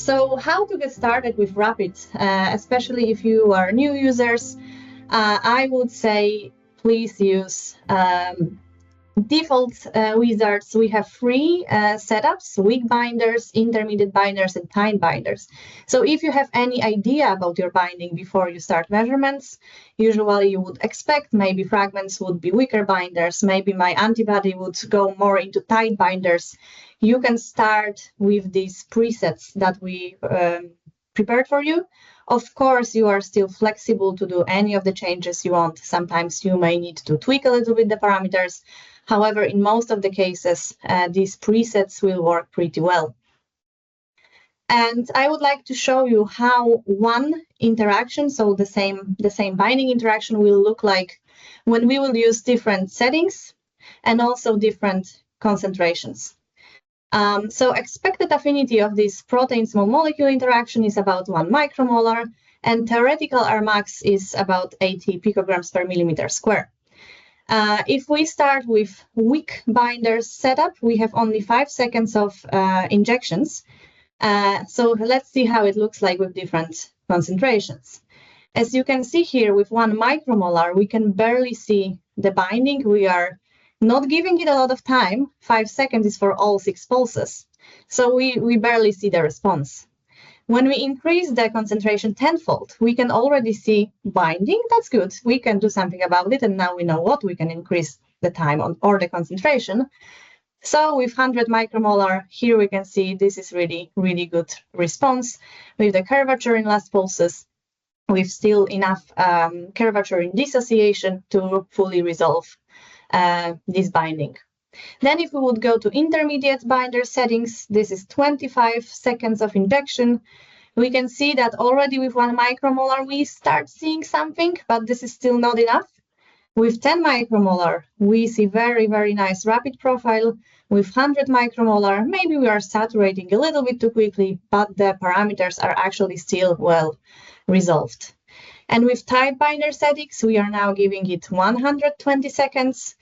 So how to get started with Rapid, especially if you are new users, I would say please use default wizards. We have three setups: weak binders, intermediate binders, and tight binders. So if you have any idea about your binding before you start measurements, usually you would expect maybe fragments would be weaker binders, maybe my antibody would go more into tight binders. You can start with these presets that we prepared for you. Of course, you are still flexible to do any of the changes you want. Sometimes you may need to tweak a little bit the parameters. However, in most of the cases, these presets will work pretty well. And I would like to show you how one interaction, so the same binding interaction, will look like when we will use different settings and also different concentrations. So expected affinity of this protein small molecule interaction is about 1 micromolar, and theoretical Rmax is about 80 picograms per millimeter square. If we start with weak binders setup, we have only 5 seconds of injections. So let's see how it looks like with different concentrations. As you can see here, with 1 micromolar, we can barely see the binding. We are not giving it a lot of time. 5 seconds is for all 6 pulses. So we barely see the response. When we increase the concentration tenfold, we can already see binding. That's good. We can do something about it. And now we know what we can increase the time on or the concentration. So with 100 micromolar, here we can see this is really, really good response with the curvature in last pulses. We've still enough curvature in dissociation to fully resolve this binding. Then if we would go to intermediate binder settings, this is 25 seconds of injection. We can see that already with 1 micromolar, we start seeing something, but this is still not enough. With 10 micromolar, we see very, very nice rapid profile. With 100 micromolar, maybe we are saturating a little bit too quickly, but the parameters are actually still well resolved. And with tight binder settings, we are now giving it 120 seconds.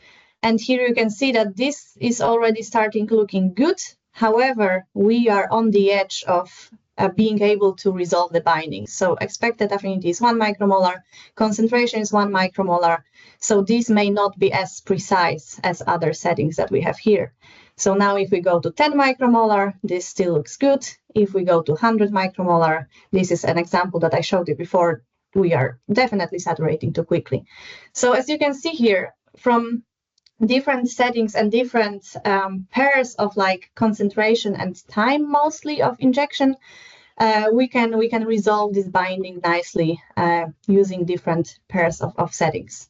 And here you can see that this is already starting looking good. However, we are on the edge of being able to resolve the binding. So expected affinity is 1 micromolar, concentration is 1 micromolar. So these may not be as precise as other settings that we have here. So now if we go to 10 micromolar, this still looks good. If we go to 100 micromolar, this is an example that I showed you before, we are definitely saturating too quickly. So as you can see here, from different settings and different pairs of like concentration and time mostly of injection, we can resolve this binding nicely using different pairs of settings.